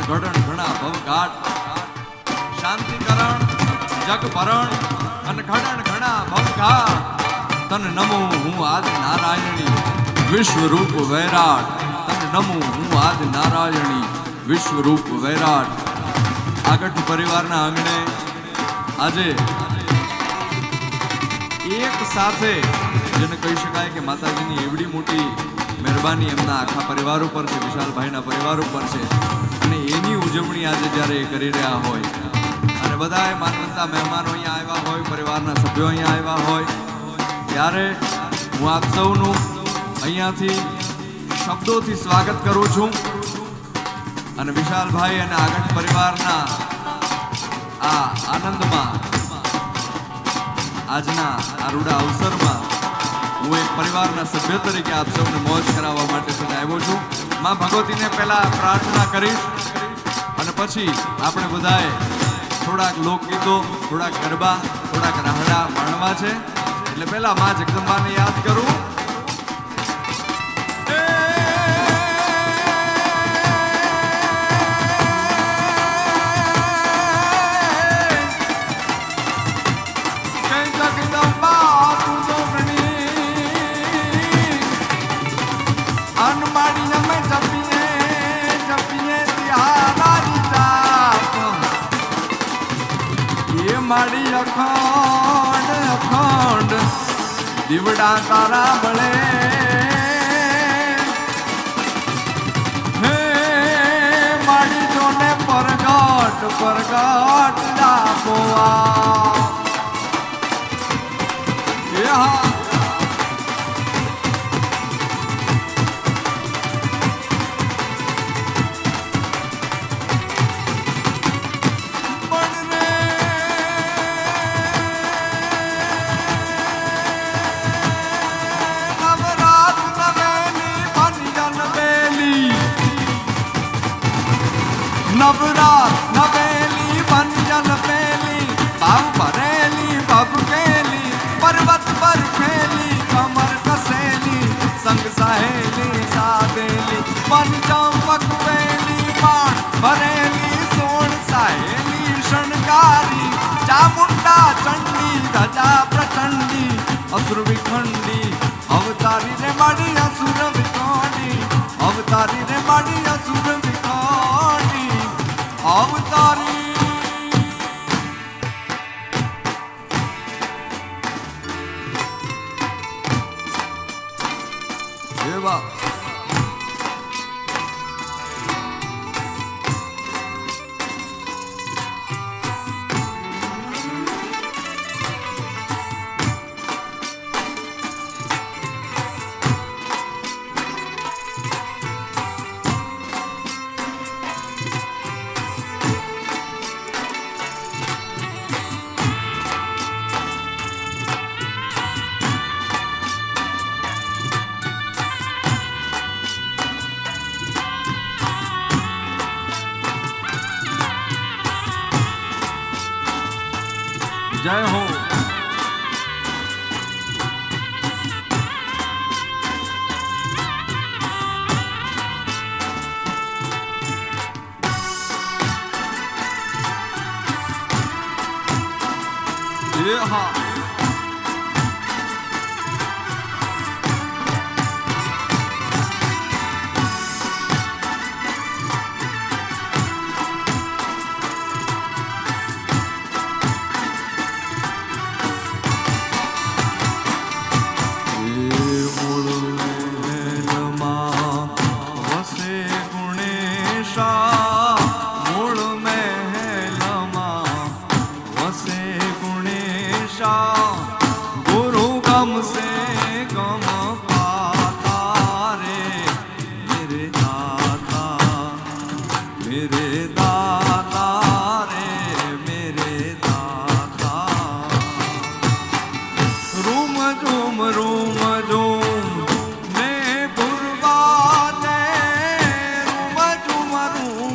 ગઢણ ઘણા ભવઘાટ શાંતિકરણ જગભરણ અને ઘડણ ઘણા ભવઘાટ તન નમો હું આદિ નારાયણી વિશ્વરૂપ વૈરાટ તન નમો હું આદિ નારાયણી વિશ્વરૂપ વૈરાટ આગળ પરિવારના આંગણે આજે એક સાથે જેને કહી શકાય કે માતાજીની એવડી મોટી મહેરબાની એમના આખા પરિવાર ઉપર છે, વિશાલભાઈના પરિવાર ઉપર છે અને એની ઉજવણી આજે જ્યારે એ કરી રહ્યા હોય અને બધાએ માનવંતા મહેમાનો અહીંયા આવ્યા હોય, પરિવારના સભ્યો અહીંયા આવ્યા હોય, ત્યારે હું આપ સૌનું અહીંયાથી શબ્દોથી સ્વાગત કરું છું અને વિશાલભાઈ અને આગળ પરિવારના આ આનંદમાં આજના આ રૂડા અવસરમાં હું એક પરિવારના સભ્ય તરીકે આપ સૌને મોજ કરાવવા માટે સુધી આવ્યો છું. માં ભગવતીને પહેલા પ્રાર્થના કરીશ અને પછી આપણે બધાએ થોડાક લોકગીતો, થોડાક ગરબા, થોડાક રાહડા માણવા છે. એટલે પહેલા માં જગદંબાને યાદ કરું. માડી અખંડ અખંડ દીવડા તારા બળે હે માડી જોને પરગટ પરગટ ડાકોવા નવરાત નવેલી બંજન પેલી ભાવ ભરેલી ભભકેલી પર્વત પર ખેલી કમર કસેલી સંગ સહેલી સાદેલી મન ચંપક પેલી બાણ ભરેલી સોળ સાહેલી શણગારી ચામુંડા ચંડી ધજા પ્રચંડી અસુર વિખંડી અવતારી રે માડી અસુર વિખંડી અવતારી રે માડી અસુર વિખંડી અવતારી એવા જય હો. હા રૂમ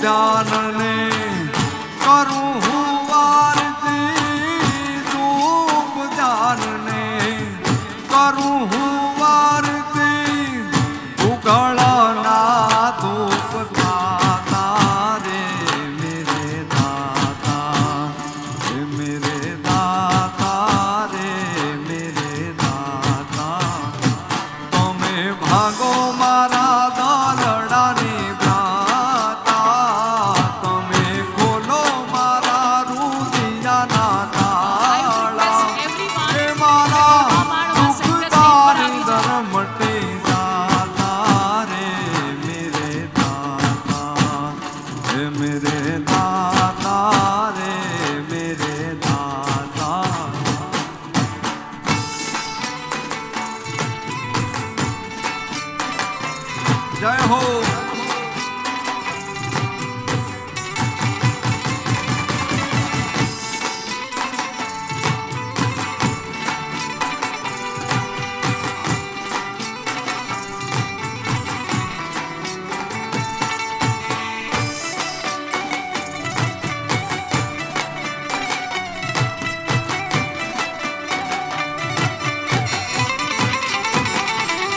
ध्यान ने करूं हूँ आरती रूप ध्यान ने करूं हूँ आरती उगड़ा ना धूप दाता रे मेरे दाता रे मेरे दाता रे मेरे दाता तुम्हें भागो मारा दालड़ानी भ्राता तुम्हें खोलो मारा रुदिया ना ताला हे मारा दुखदार धर्म मटे जाता रे मेरे दाता रे मेरे दाता रे मेरे दाता जय हो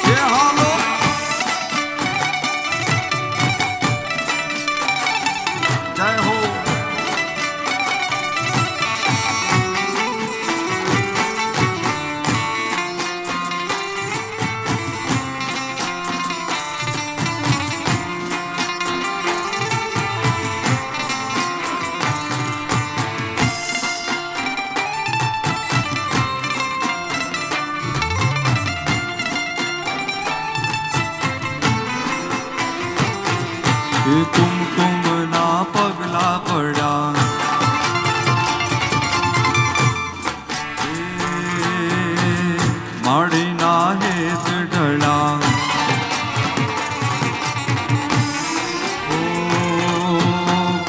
ये हालो जय हो ये तुम ना पगला पड़ा माड़ी ना हेत ढला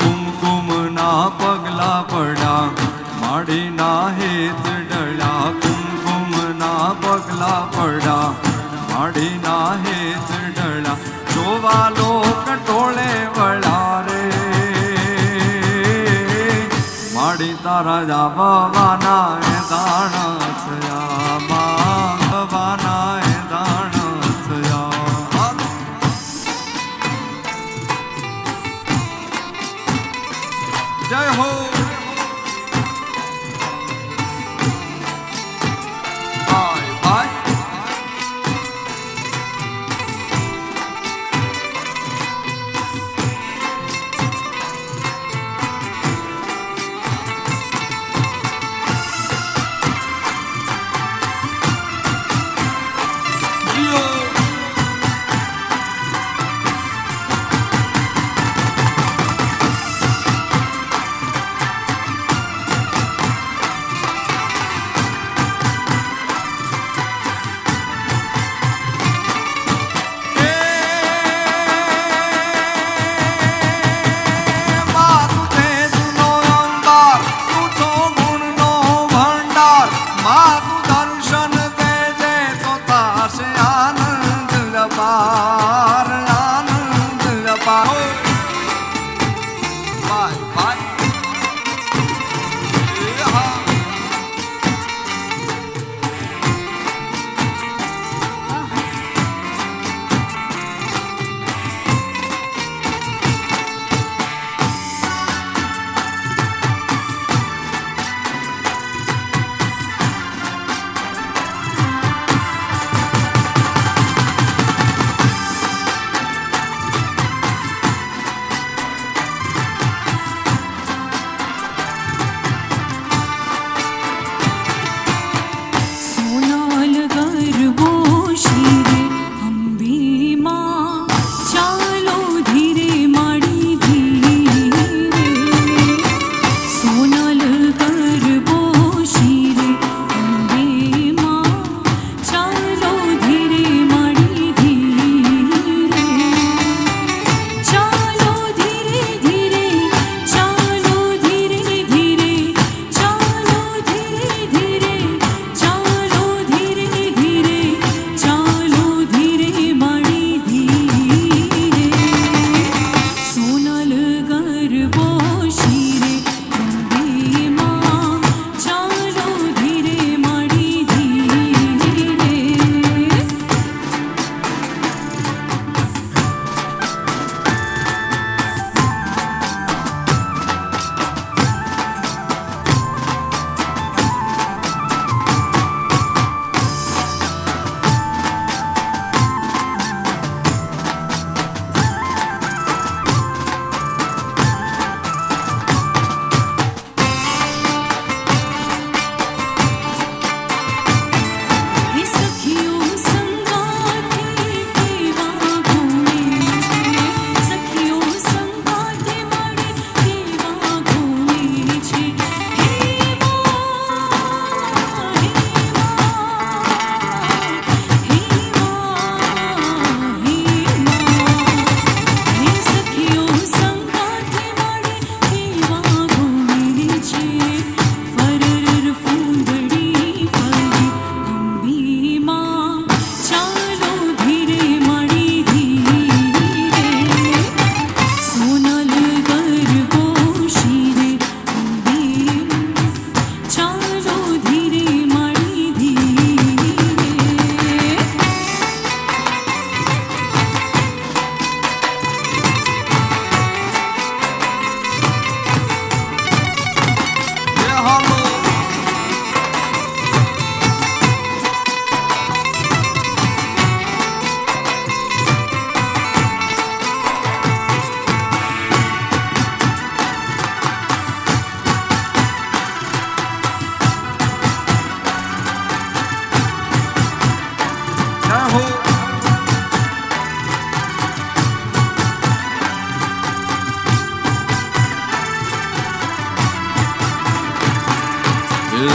कुमकुम ना पगला पड़ा माड़ी ना हेत ढला कुमकुम ना पगला पड़ा माड़ी ना हेत ढला જોવાલો કટોળે વળારે માડી તારા જાવાના એ દાણ થયા બાવાના એ દાણ થયા જય હો બાય બાય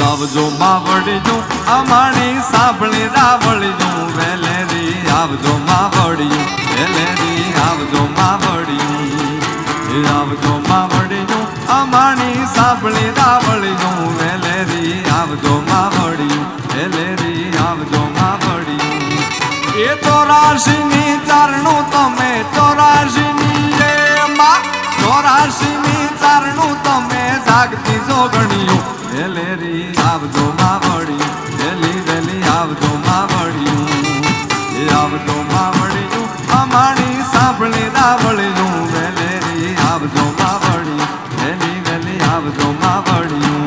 આવજો માવડિયું અમારી સાંભળી રાવળિયું વેલેરી આવજો માવડિયું વેલેરી આવજો માવડિયું આવજો માવડિયું અમારી સાંભળી રાવળિયું વેલેરી આવજો માવડિયું વેલેરી આવજો માવડિયું એ 84ની ચારણું તમે 84ની એમાં 84ની ચારણું તમે જાગતી જોગણીયું વેલેરી આવજો માવડિયું વેલી વેલી આવજો માવડિયું આવજો માવડિયું અમારી સાંભળી રાવળિયું વેલેરી આવજો માવડિયું વેલી વેલી આવજો માવડિયું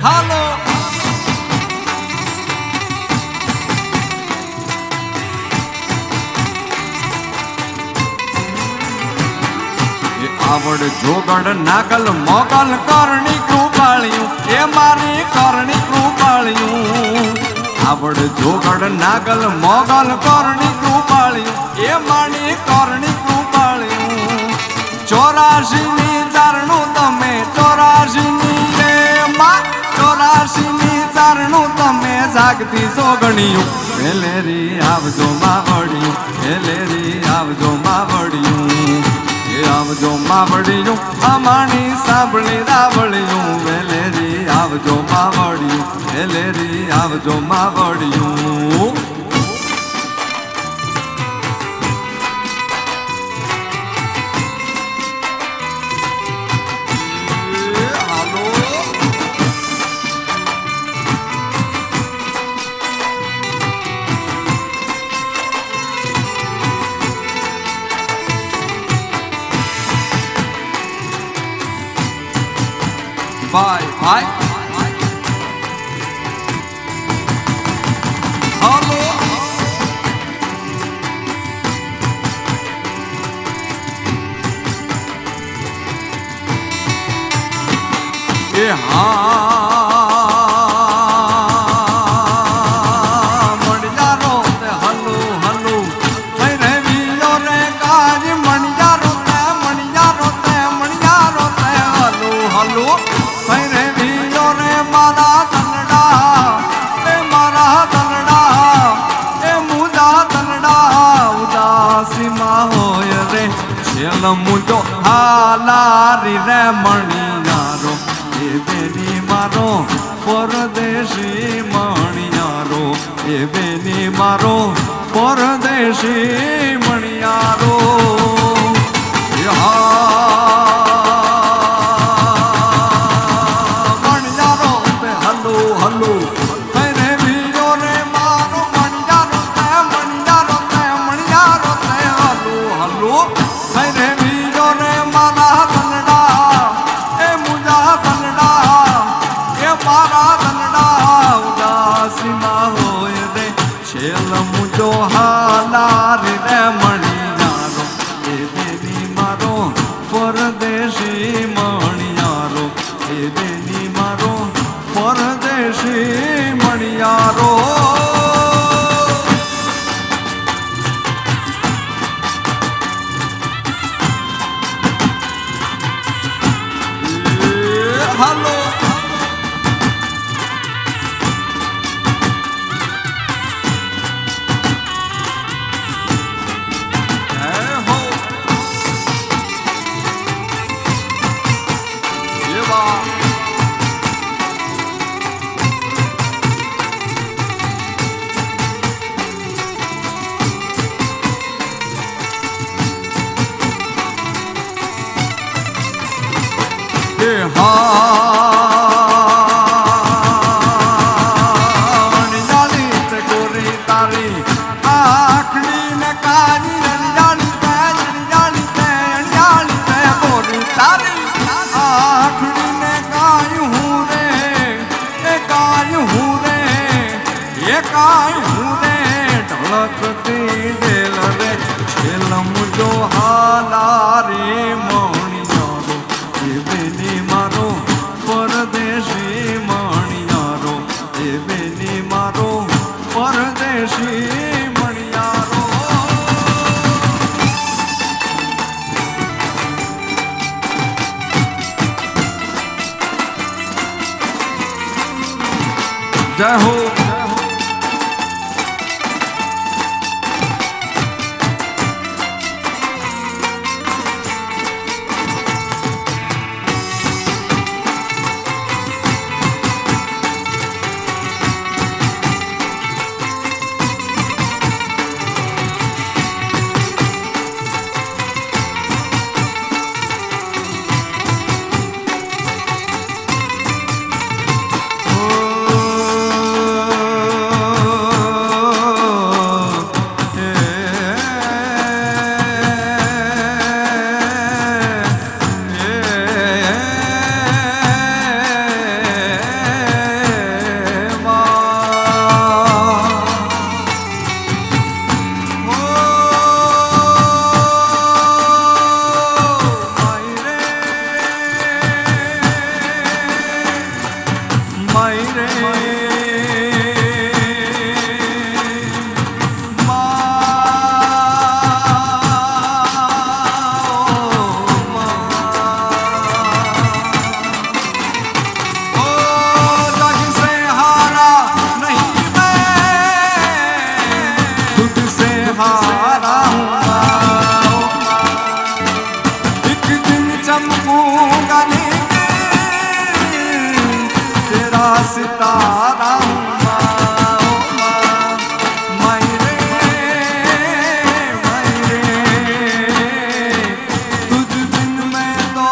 હાલો આવડ જોગડ નાગલ મોગલ કરણી કૃપાળિયું એ મારી કરણી કૃપાળિયું આવડ જોગડ નાગલ મોગલ કરણી કૃપાળિયું એ મારી કરણી કૃપાળિયું 84ની ચારણું તમે 84ની એમાં 84ની ચારણું તમે જાગતી જોગણીયું વેલેરી આવજો માવડિયું વેલેરી આવજો માવડિયું આવજો માવડિયું અમારી સાંભળી રાવળિયું વેલેરી આવજો માવડિયું વેલેરી આવજો માવડિયું Bye, bye. Hello. મણિયારો તે હલો હલો થઈ રેવીયો રે કાજ મણિયારો તે મણિયારો તે મણિયારો તે હલો હલો થઈ રેવીયો રે મારા તલડા એ મારા તલડા એ મુજા તલડા ઉદાસીમાં હોય રે છેલ મુજો હાલારી રે મણિયારો એ બેની મારો પરદેશી મણિયારો એ બેની મારો પરદેશી મણિયારો મણિયારો તે હલો હલો તેને બીજો રે મારો મણિયારો તે મણિયારો તે મણિયારો તે હલો હલો તેને બીજો રે મારા તલડા એ મુજા તલડા એ મારા તલડા ઉદાસીમાં હોય રે છેલ મુજો હાલારી રે મણિયારો એ દેવી મારો પરદેશી મણિયારો એ દેવી મારો પરદેશી મણિયારો હાલો હું जय हो। सितारा तुझ बिन मैं तो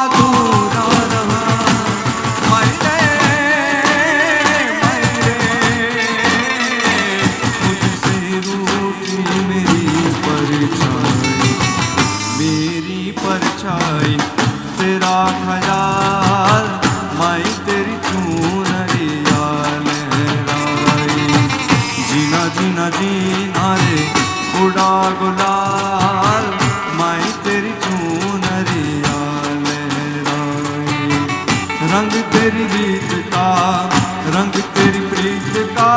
अधूरा रहा। मुझसे रूठी मेरी परछाई तेरा ख्याल माई तेरी चूनरिया लहराई। जीना जीना जीना रे उड़ा गुलाल माई तेरी चूनरिया लहराई। रंग तेरी रीत का रंग तेरी प्रीत का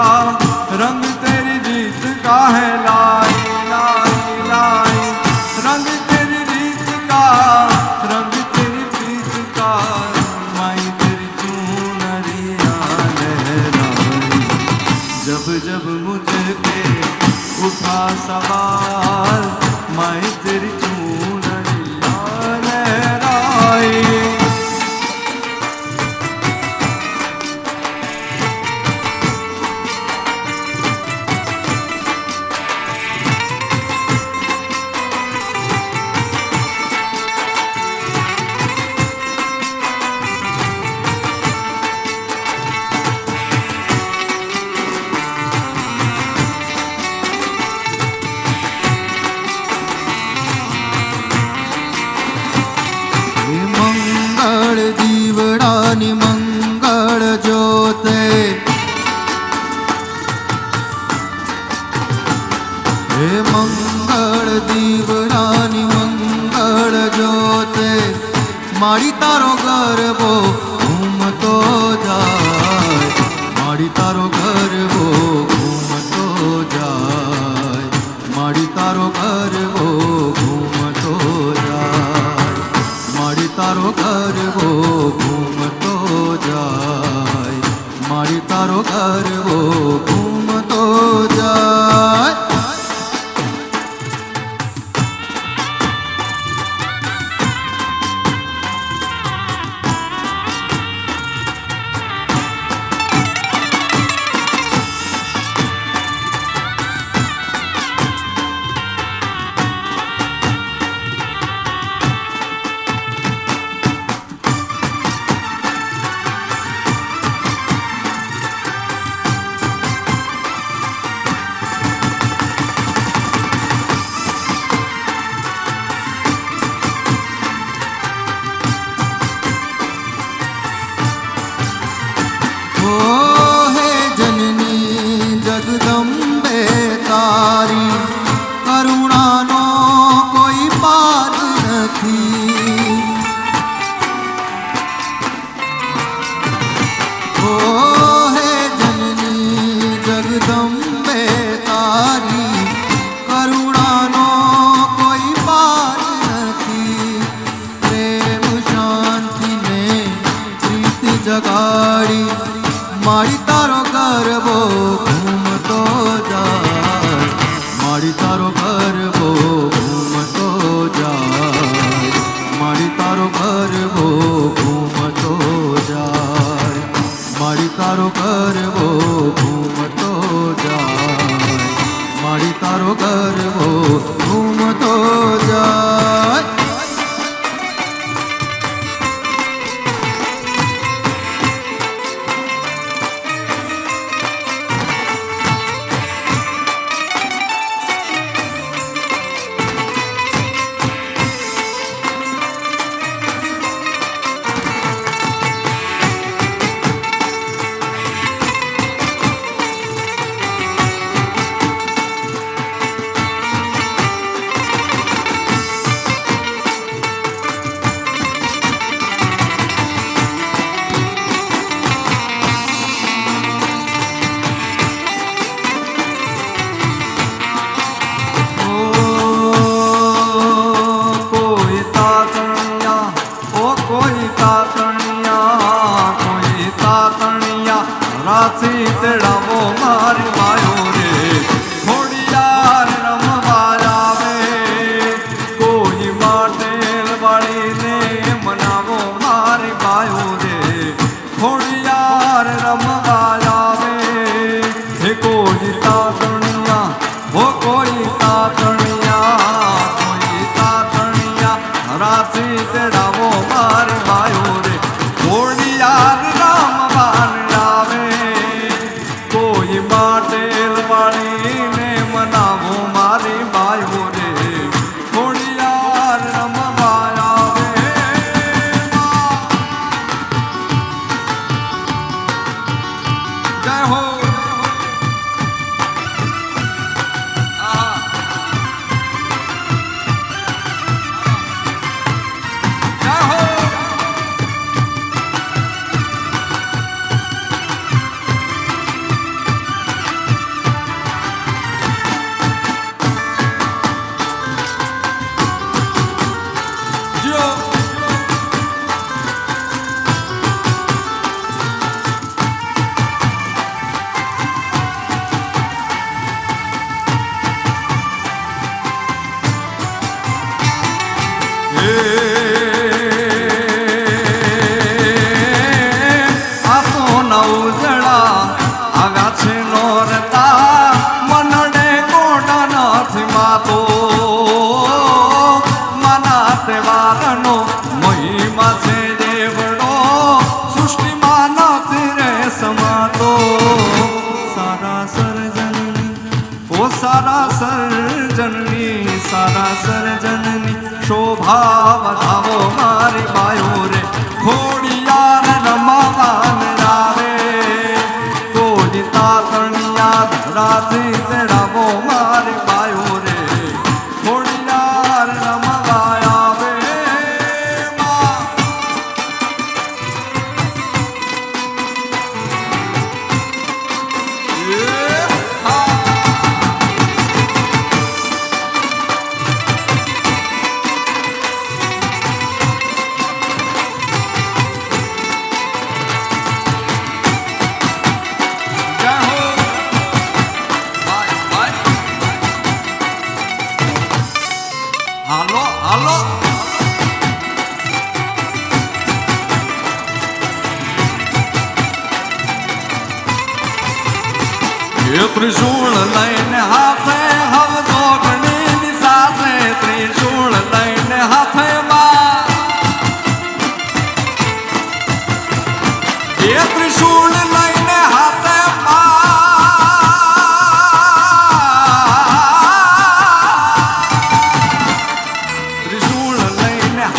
रंग तेरी रीत का है लाई लाई लाई। रंग तेरी रीत का रंग तेरी प्रीत का माई तेरी चूनरिया लहराई। जब जब मुझे उठा सवाल माई तेरी चूनरिया लहराई। मंगल ज्योते हे मंगल दीवरानी मंगल ज्योते माड़ी तारो गरबो घूमतो जाय। माड़ी तारो गरबो घूमतो जाय। माड़ी तारो गरबो घूमतो जाय। माड़ी तारो गरबो घूमतो जाय। माड़ी तारो गरबो घूमतो जाय। जगाड़ी माड़ी तारो ધરાથી તેડાવો મારી બાયો રે ઘોડિયાર રામવાન આવે કોઈ માટેલ વાળીને મનાવો મારી બાયો રે ઘોડિયાર રમવા આવે જય હો સારા સર્જનની શોભા વધાવો મારી બાયો રે ઘોડિયાર રમવાન આવે કોઈ તાતણિયા ધરાથી તેડાવો મારી બાયો રે ઘોડિયાર રમવા આવે હાલો હાલો એ ત્રિશૂળ લઈને હાથે હવ જોગણીની સાથે ત્રિશૂળ લઈને હાથે એ ત્રિશૂળ લઈને હાથે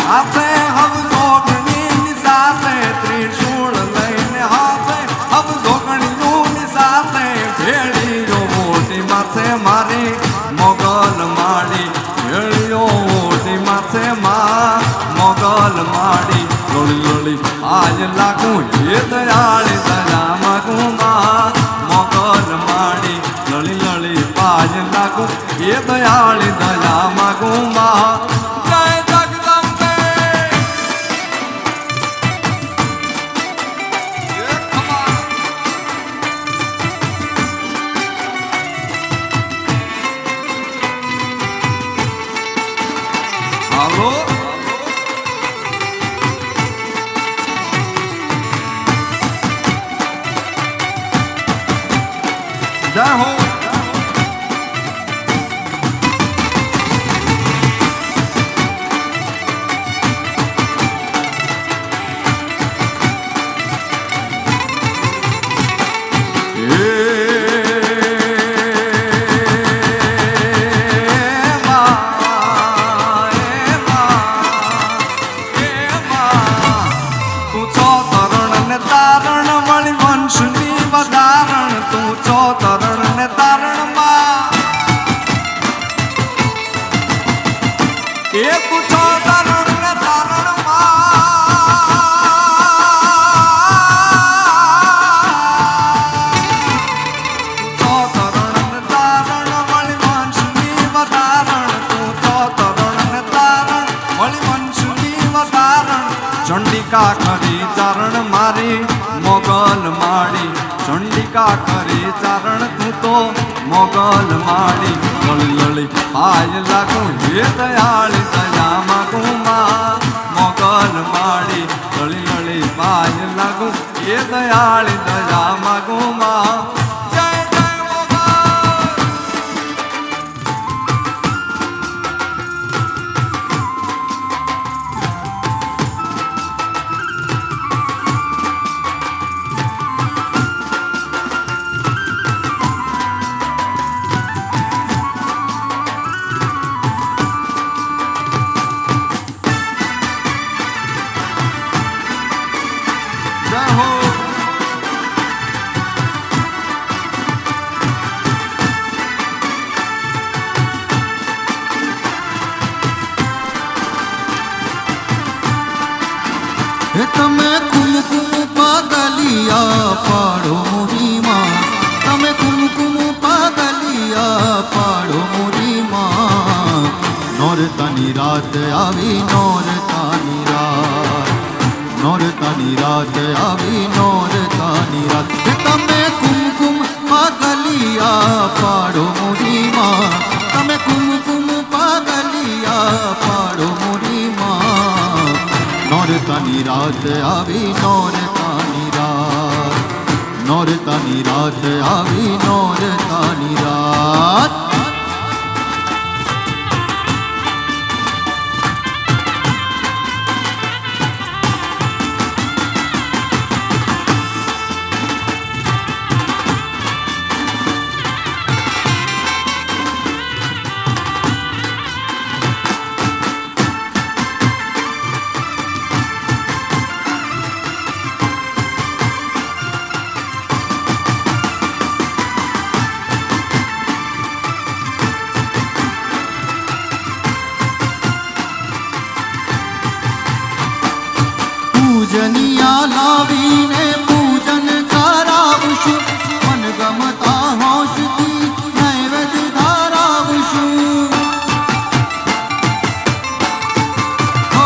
હાથે હવ જોગણીની સાથે ત્રિશૂળ લઈને હાથે હવ જોગણીની સાથે ભેળીઓ મોટી માથે મારી મોગલ માડી ભેળીઓ મોટી માથે મોગલ માડી લોળી લોળી આજ લાગું હે દયાળી દયા માગું મોગલ માડી લોળી લોળી આજ લાગું હે દયાળી દયા માગું હાલો જય હો ચંડિકા ખરી ચારણ મારી મોગલ માડી ચંડિકા ખરી ચારણ તું તો મોગલ માડી લળી લળી આજ લાગું હે દયાળી દયા માગું મોગલ માડી લળી લળી આજ લાગું હે દયાળી દયા માગું જય જય મોગલ હે તમે કુમકુમ પાગલિયા પાડો મોરી માં, તમે કુમકુમ પાગલિયા પાડો મોરી માં. નોરતાની રાત આવી, નોરતાની રાત, નોરતાની રાત આવી, નોરતાની રાત. હે તમે કુમકુમ પાગલિયા પાડો મોરી માં, તમે કુમકુમ પાગલિયા પાડો મોરી માં. નોરતાની રાત આવી, નોરતાની રાત, નોરતાની રાત આવી, નોરતાની રાત. પૂજનિયા લાવીને પૂજન કરાવશું, મન ગમતા હોશથી નૈવેદ્ય ધરાવશું. હો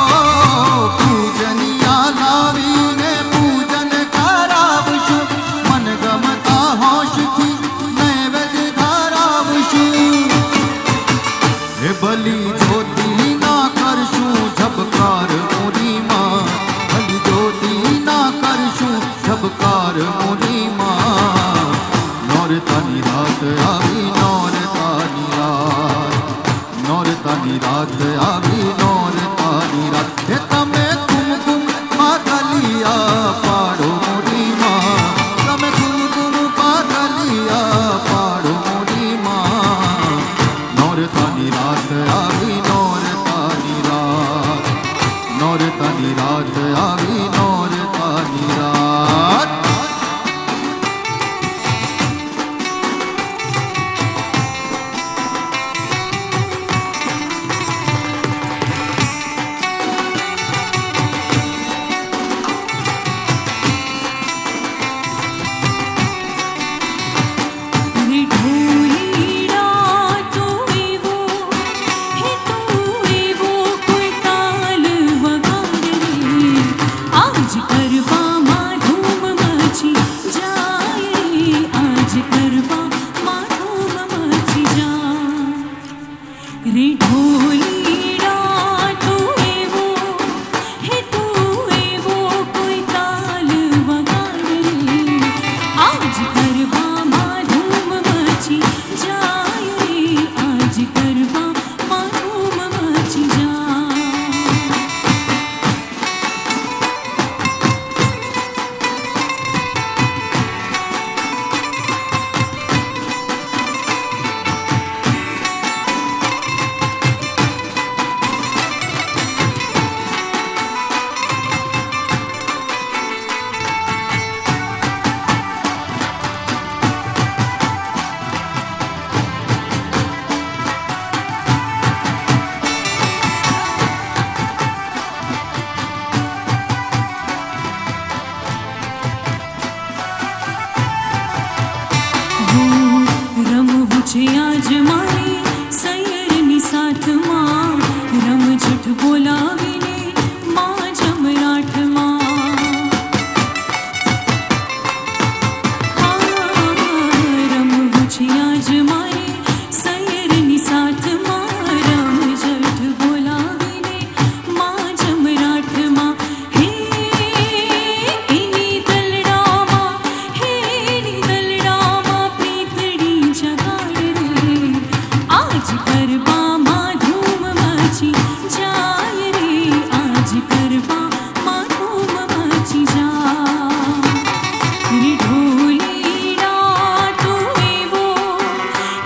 પૂજનિયા લાવીને પૂજન કરાવશું, મન ગમતા હોશથી નૈવેદ્ય ધરાવશું. હે બલી જ્યોતિ ના કરશું ઝબકાર મોરી માં, ઝબકાર મોરી માં. નોરતાની રાત આવી, નોરતાની રાત, નોરતાની રાત આવી, નોરતાની રાત. હે તમે કુમકુમ પાગલિયા પાડો મોરી માં, તમે કુમકુમ પાગલિયા પાડો મોરી માં. નોરતાની રાત આવી, નોરતાની રાત, નોરતાની રાત આવી, નોરતાની રાત. આજ મારી સૈયરની સાથમાં રમઝટ બોલાવીને માં જમરાઠમાં. રમવું છે આજ મારી સૈયરની સાથમાં રમઝટ બોલાવીને માં જમરાઠમાં. હે એની દલડામાં, હે એની દલડામાં પ્રીતડી જગાડ રે. આજ ગરબામાં ધૂમ મચી જાય રે, આજ ગરબામાં ધૂમ મચી જાય રે. ઢોલીડા તું એવો,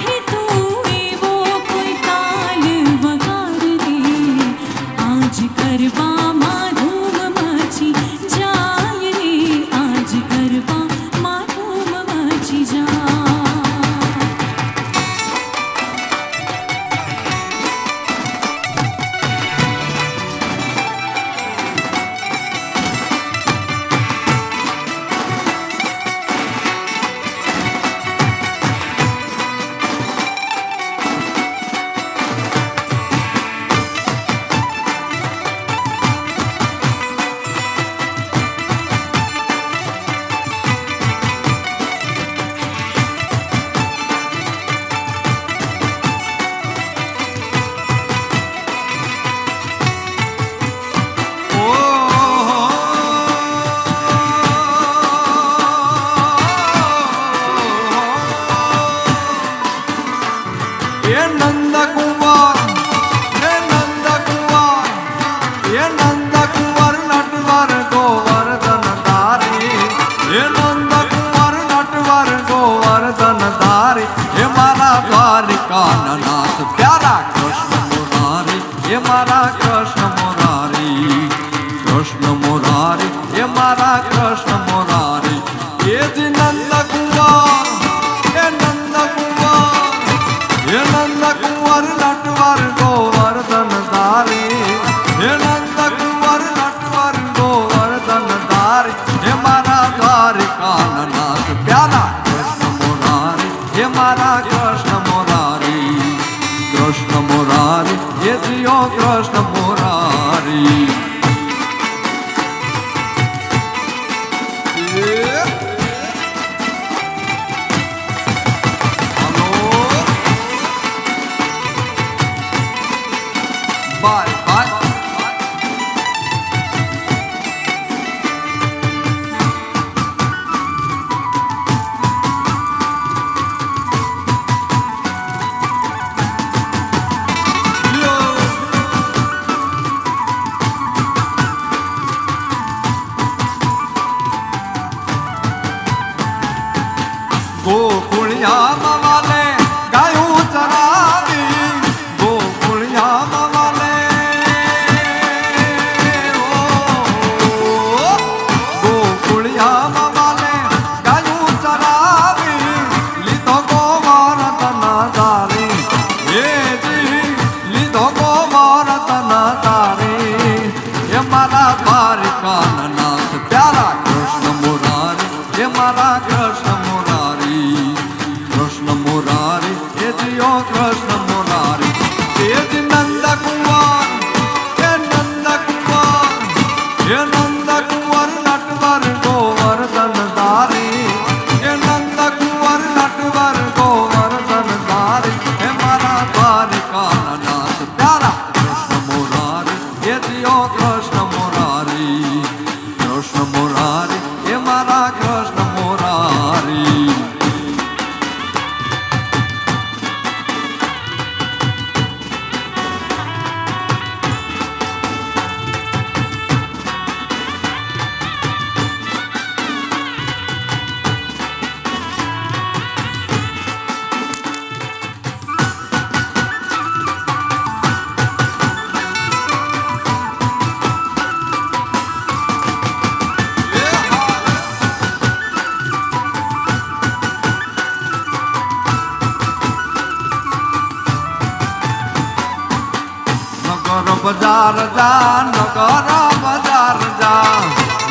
હે તું એવો કોઈ તાલ વગાડ રે. આજ ગરબામાં ધૂમ મચી જાય રે, આજ ગરબામાં ધૂમ મચી જાય. મારા કૃષ્ણ મોરારી એ જ નંદ કુંવર એ નંદ કુંવર હે નંદ કુંવર નટવર ગોવર્ધન ધારી હે નંદ કુંવર નટવર ગોવર્ધન ધારી હે મારા દ્વારિકાનાથ પ્યારા કૃષ્ણ મોરારી હે મારા કૃષ્ણ મોરારી કૃષ્ણ મોરારી એ જીઓ કૃષ્ણ મોરારી Bye, bye. ગોકુળિયા વાલે ગાયું ચરાવી ગોકુળિયા વાલે ગોકુળિયા વાલે ગાયું ચરાવી લીધો ગોવર્ધન ધારી હે જી લીધો ગોવર્ધન ધારી હે મારા દ્વારિકાનાથ પ્યારા કૃષ્ણ મોરારી હે મારા કૃષ્ણ મોરારી કૃષ્ણ મોરારી હે જીઓ કૃષ્ણ મોરારી હે જ નંદ કુંવર હે નંદ કુંવર હે નંદ કુંવર નટવર ગોવર્ધન ધારી હે નંદ કુંવર નટવર ગોવર્ધન ધારી હે મારા દ્વારિકાનાથ પ્યારા કૃષ્ણ મોરારી હે જીઓ કૃષ્ણ મોરારી કૃષ્ણ મોરારી હે મારા કૃષ્ણ મોરારી બજાર જા નગર બજાર જા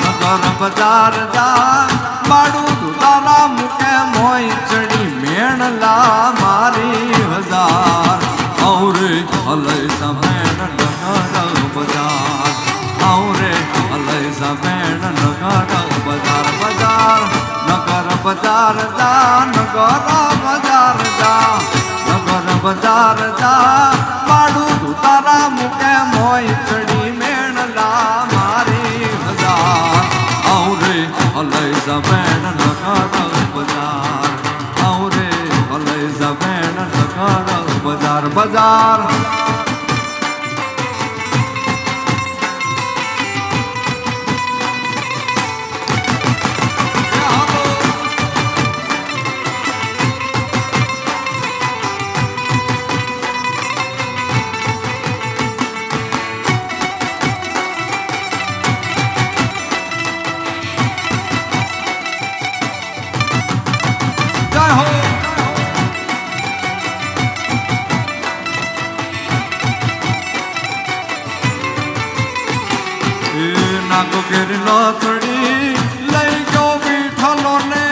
નગર બજાર જા માડું તું તારા મુકે મોય ચડી મેણલા મારી હજાર ઔરે હલય સમેણ નગર બજાર ઔરે હલય સમેણ નગર બજાર બજાર નગર બજાર જા નગર બજાર જા નગર બજાર જા માડું તું તારા મુકે મોય ચડી મેણલા મારી હજાર ઔરે હલય સમેણ નગર બજાર ઔરે હલય સમેણ નગર બજાર બજાર નાકો ઘેર નથડી લઈ ગયો વિઠ્ઠલો ને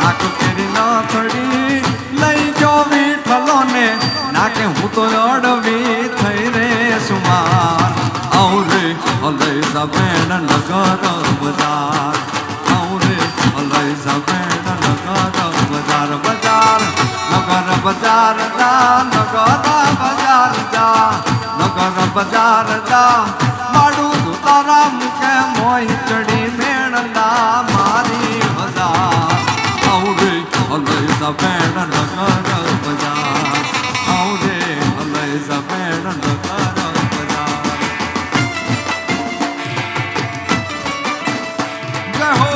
નાકો ઘેર નથડી લઈ ગયો વિઠ્ઠલો ને નાકે હું તો અડવી થઈ રે સુમાર ઔરે હલય સમેણ નગર બજાર ઔરે હલય સમેણ નગર બજાર બજાર નગર બજાર જા નગર બજાર જા નગર બજાર જા માડું તું તારા મુકે મોય ચડી મેણલા મારી હજાર ઔરે હલય સમેણ નગર બજાર ઔરે હલય સમેણ નગર બજાર જય હો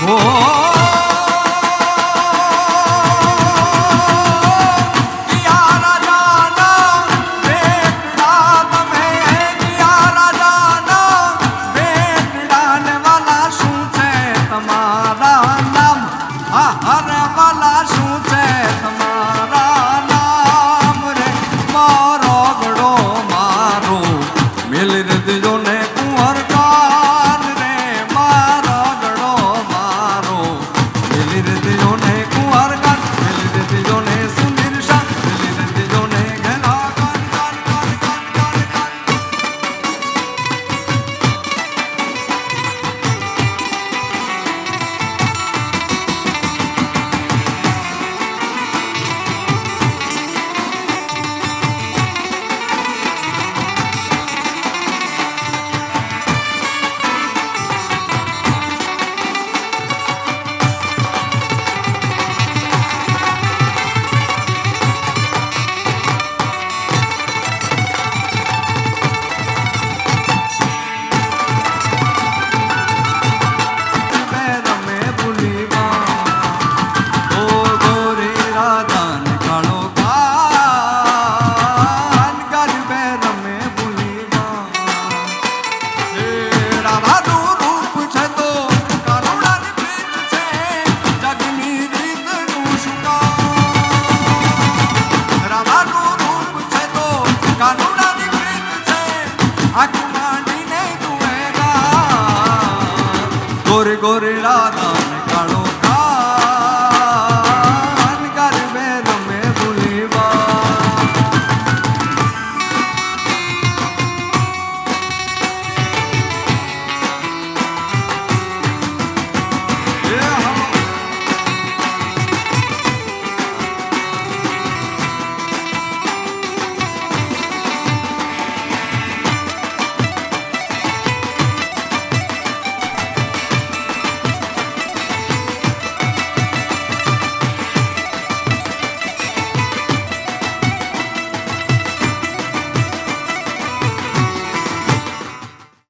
હો કિયા રાજાના બેટડા તમે કિયા રાજાના બેટડા ને વાલા શું છે તમારા નામ હરે વાલા શું છે તમારા નામ રે મારો ગળો મારો મેલી રદજો ને કુંવર કાન રે મારો ગળો મારો મેલી રદજો ને કુંવર કાન મેલી રદજો ને સુંદર શાહ મેલી રદજો ને ઘણા કાન કાન કાન કાન કાન કાન ગોરે ગોરે રાધા ને કાળો